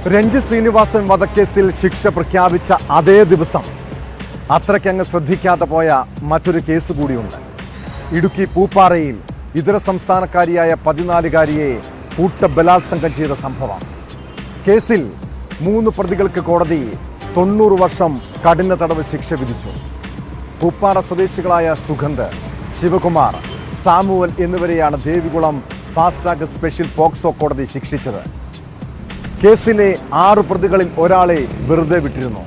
രഞ്ജി ശ്രീനിവാസൻ വധക്കേസിൽ ശിക്ഷ പ്രഖ്യാപിച്ച അതേ ദിവസം അത്രയ്ക്കങ്ങ് ശ്രദ്ധിക്കാതെ പോയ മറ്റൊരു കേസ് കൂടിയുണ്ട്. ഇടുക്കി പൂപ്പാറയിൽ ഇതര സംസ്ഥാനക്കാരിയായ 14-കാരിയെ കൂട്ടബലാത്സംഗം ചെയ്ത സംഭവം. കേസിൽ 3 പ്രതികൾക്ക് കോടതി 90 വർഷം കഠിന തടവ് ശിക്ഷ വിധിച്ചു. പൂപ്പാറ സ്വദേശികളായ സുഗന്ധ്, ശിവകുമാർ, സാമുവൽ എന്നിവരെയാണ് Devikulam fast track special POCSO കോടതി ശിക്ഷിച്ചത്. കേസിലെ 6 പ്രതികളിൽ ഒരാളെ വെറുതെ വിട്ടിരുന്നു.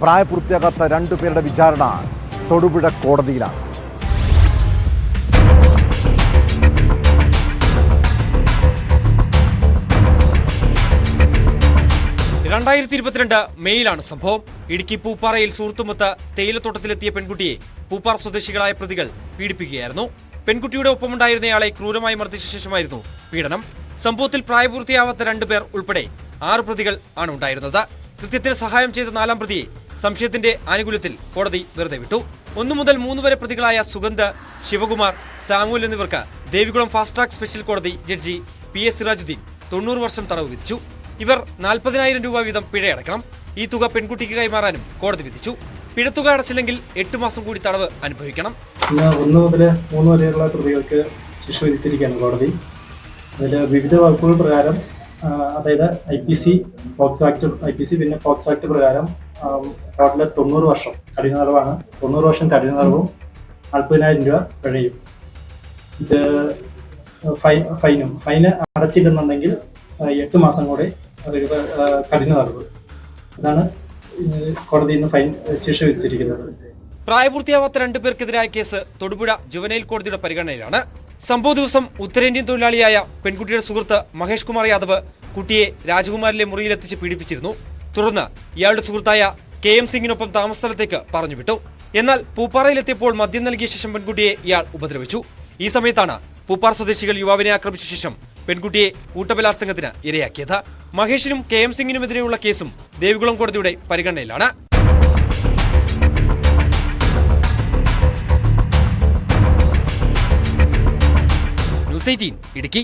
പ്രായപൂർത്തിയാകാത്ത 2 പേരുടെ വിചാരണ തൊടുപുഴ കോടതിയിലാണ്. മെയിലാണ് സംഭവം. ഇടുക്കി പൂപ്പാറയിൽ സുഹൃത്തുമൊത്ത് തേയിലത്തോട്ടത്തിലെത്തിയ പെൺകുട്ടിയെ പൂപ്പാറ സ്വദേശികളായ പ്രതികൾ പീഡിപ്പിക്കുകയായിരുന്നു. പെൺകുട്ടിയുടെ ഒപ്പമുണ്ടായിരുന്നയാളെ ക്രൂരമായി മർദ്ദിച്ച ശേഷമായിരുന്നു പീഡനം. സംഭവത്തിൽ പ്രായപൂർത്തിയാവാത്ത 2 പേർ ഉൾപ്പെടെ 6 പ്രതികൾ ആണ് ഉണ്ടായിരുന്നത്. കൃത്യത്തിന് സഹായം ചെയ്ത 4-ാം പ്രതിയെ സംശയത്തിന്റെ ആനുകൂല്യത്തിൽ കോടതി വെറുതെ വിട്ടു. 1 മുതൽ 3 വരെ പ്രതികളായ സുഗന്ധ്, ശിവകുമാർ, സാമുവൽ എന്നിവർക്ക് ദേവികുളം ഫാസ്റ്റ് ട്രാക്ക് സ്പെഷ്യൽ കോടതി ജഡ്ജി PS സിറാജുദ്ദീൻ 90 വർഷം തടവ് വിധിച്ചു. ഇവർ 40,000 രൂപ വീതം പിഴയടക്കണം. ഈ തുക പെൺകുട്ടിക്ക് കൈമാറാനും കോടതി വിധിച്ചു. പിഴത്തുക അടച്ചില്ലെങ്കിൽ 8 മാസം കൂടി തടവ് അനുഭവിക്കണം. 1 മുതൽ 3 വരെയുള്ള പ്രതികൾക്ക് ശിക്ഷ വിധിച്ചിരിക്കുകയാണ് കോടതി. അതിൽ വിവിധ വകുപ്പുകൾ പ്രകാരം, അതായത് IPC, പോക്സോ ആക്ട്, പിന്നെ പോക്സോ ആക്ട് പ്രകാരം ടോട്ടല് 90 വർഷം കഠിന തടവാണ്. 90 വർഷം കഠിന തടവും 40,000 രൂപ പിഴയും. ഇത് ഫൈന് അടച്ചില്ലെന്നുണ്ടെങ്കിൽ 8 മാസം കൂടെ കഠിന തടവ്. ഇതാണ് കോടതി ഇന്ന് ശിക്ഷ വിധിച്ചിരിക്കുന്നത്. പ്രായപൂർത്തിയാവാത്ത 2 പേർക്കെതിരായ കേസ് തൊടുപുഴ ജുവനൈൽ കോടതിയുടെ പരിഗണനയിലാണ്. സംഭവ ദിവസം ഉത്തരേന്ത്യൻ തൊഴിലാളിയായ പെൺകുട്ടിയുടെ സുഹൃത്ത് മഹേഷ് കുമാർ യാദവ് കുട്ടിയെ രാജകുമാരിലെ മുറിയിലെത്തിച്ച് പീഡിപ്പിച്ചിരുന്നു. തുടർന്ന് ഇയാളുടെ സുഹൃത്തായ KM സിംഗിനൊപ്പം താമസ സ്ഥലത്തേക്ക് പറഞ്ഞുവിട്ടു. എന്നാൽ പൂപ്പാറയിലെത്തിയപ്പോൾ മദ്യം നൽകിയ ശേഷം പെൺകുട്ടിയെ ഇയാൾ ഉപദ്രവിച്ചു. ഈ സമയത്താണ് പൂപ്പാറ സ്വദേശികൾ യുവാവിനെ ആക്രമിച്ച ശേഷം പെൺകുട്ടിയെ കൂട്ടബലാത്സംഗത്തിന് ഇരയാക്കിയത്. മഹേഷിനും KM സിംഗിനുമെതിരെയുള്ള കേസും ദേവികുളം കോടതിയുടെ പരിഗണനയിലാണ്. ന്യൂസ് 18 ഇടുക്കി.